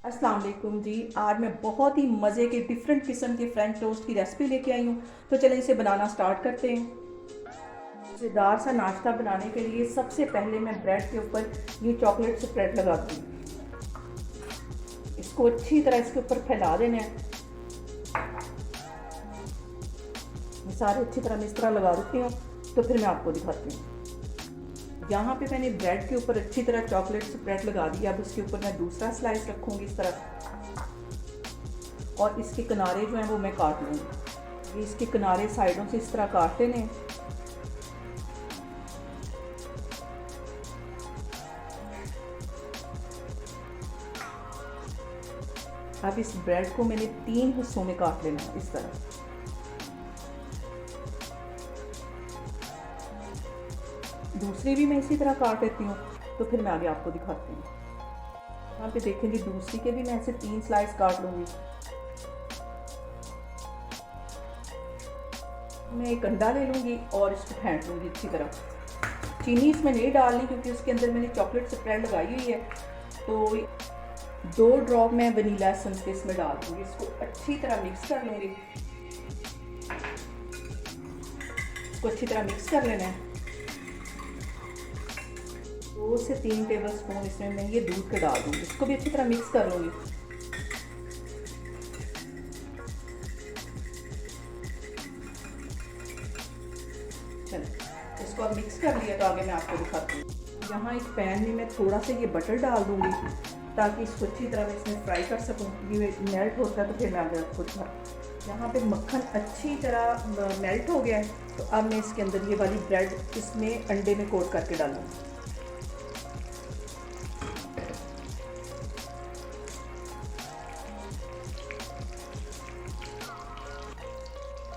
अस्सलाम वालेकुम जी। आज मैं बहुत ही मज़े के डिफरेंट किस्म के फ्रेंच टोस्ट की रेसिपी लेके आई हूँ। तो चलें इसे बनाना स्टार्ट करते हैं। मज़ेदार सा नाश्ता बनाने के लिए सबसे पहले मैं ब्रेड के ऊपर ये चॉकलेट स्प्रेड लगाती हूँ। इसको अच्छी तरह इसके ऊपर फैला देना है। ये सारे अच्छी तरह मैं इस तरह लगा देती हूँ। तो फिर मैं आपको दिखाती हूँ। यहाँ पे मैंने ब्रेड के ऊपर अच्छी तरह चॉकलेट स्प्रेड लगा दी। अब उसके ऊपर मैं दूसरा स्लाइस रखूँगी इस तरह, और इसके किनारे जो हैं वो मैं काट लूँगी। इसके किनारे साइडों से इस तरह काट लेने। अब इस ब्रेड को मैंने 3 हिस्सों में काट लेना है इस तरह। दूसरी भी मैं इसी तरह काट लेती हूँ। तो फिर मैं आगे आपको दिखाती हूँ। यहाँ पे देखेंगे दूसरी के भी मैं ऐसे 3 स्लाइस काट लूँगी। मैं एक अंडा ले लूँगी और इसको फेंट लूँगी अच्छी तरह। चीनी इसमें नहीं डालनी क्योंकि उसके अंदर मैंने चॉकलेट स्प्रेड लगाई हुई है। तो 2 ड्रॉप मैं वनीला एसेंस के इसमें डाल दूँगी। इसको अच्छी तरह मिक्स कर लूँगी। इसको अच्छी तरह मिक्स कर लेना है। 2 से 3 टेबल स्पून इसमें मैं ये दूध के डाल दूँगी। इसको भी अच्छी तरह मिक्स कर लूँगी। चलो इसको अब मिक्स कर लिया। तो आगे मैं आपको दिखाती हूँ। यहाँ एक पैन में मैं थोड़ा सा ये बटर डाल दूँगी ताकि इसको अच्छी तरह मैं इसमें फ्राई कर सकूँ। ये मेल्ट होता है तो फिर मैं आगे आपको दिखाती। यहाँ पे मक्खन अच्छी तरह मेल्ट हो गया है। तो अब मैं इसके अंदर ये वाली ब्रेड इसमें अंडे में कोट करके डालूँगी।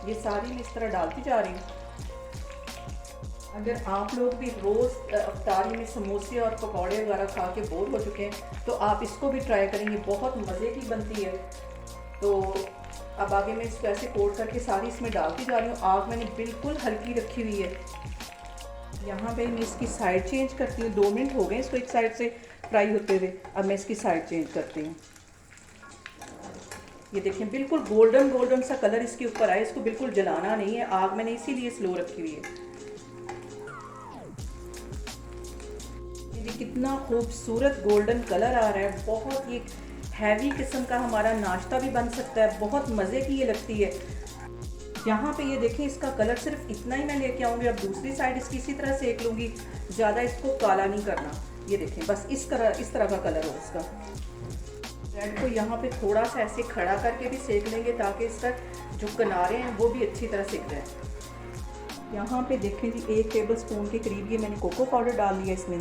ये सारी मैं इस तरह डालती जा रही हूँ। अगर आप लोग भी रोज़ अफ्तारी में समोसे और पकौड़े वगैरह खा के बोर हो चुके हैं तो आप इसको भी ट्राई करेंगे। बहुत मज़े की बनती है। तो अब आगे मैं इसको ऐसे कोट करके सारी इसमें डालती जा रही हूँ। आग मैंने बिल्कुल हल्की रखी हुई है। यहाँ पे मैं इसकी साइड चेंज करती हूँ। 2 मिनट हो गए इसको एक साइड से फ्राई होते हुए। अब मैं इसकी साइड चेंज करती हूँ। ये देखें बिल्कुल गोल्डन गोल्डन सा कलर इसके ऊपर आया। इसको बिल्कुल जलाना नहीं है। आग मैंने इसीलिए स्लो रखी हुई है। ये कितना खूबसूरत गोल्डन कलर आ रहा है। बहुत ही हैवी किस्म का हमारा नाश्ता भी बन सकता है। बहुत मज़े की ये लगती है। यहाँ पे ये देखें इसका कलर सिर्फ इतना ही मैं लेके आऊँगी। अब दूसरी साइड इसकी इसी तरह सेक लूँगी। ज़्यादा इसको काला नहीं करना। ये देखें बस इस तरह का कलर हो इसका। ब्रेड को यहाँ पे थोड़ा सा ऐसे खड़ा करके भी सेक लेंगे ताकि इसका जो किनारे हैं वो भी अच्छी तरह सेक जाए। यहाँ पे देखें जी 1 टेबल स्पून के करीब ये मैंने कोको पाउडर डाल लिया इसमें,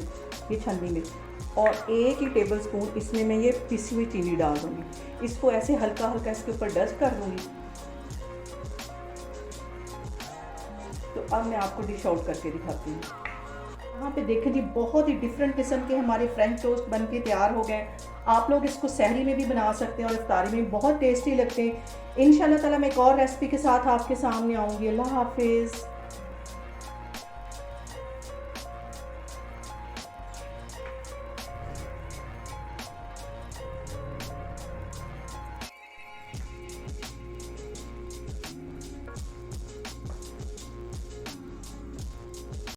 ये छन्नी में, और 1 ही टेबल स्पून इसमें मैं ये पिसी हुई चीनी डाल दूँगी। इसको ऐसे हल्का हल्का इसके ऊपर डस्ट कर दूँगी। तो अब मैं आपको डिश आउट करके दिखाती हूँ। यहाँ पे देखें जी बहुत ही डिफरेंट किस्म के हमारे फ्रेंच टोस्ट बन के तैयार हो गए। आप लोग इसको सहरी में भी बना सकते हैं और इफ्तारी में बहुत टेस्टी लगते हैं। इंशाल्लाह ताला मैं एक और रेसिपी के साथ आपके सामने आऊँगी। अल्लाह हाफिज़।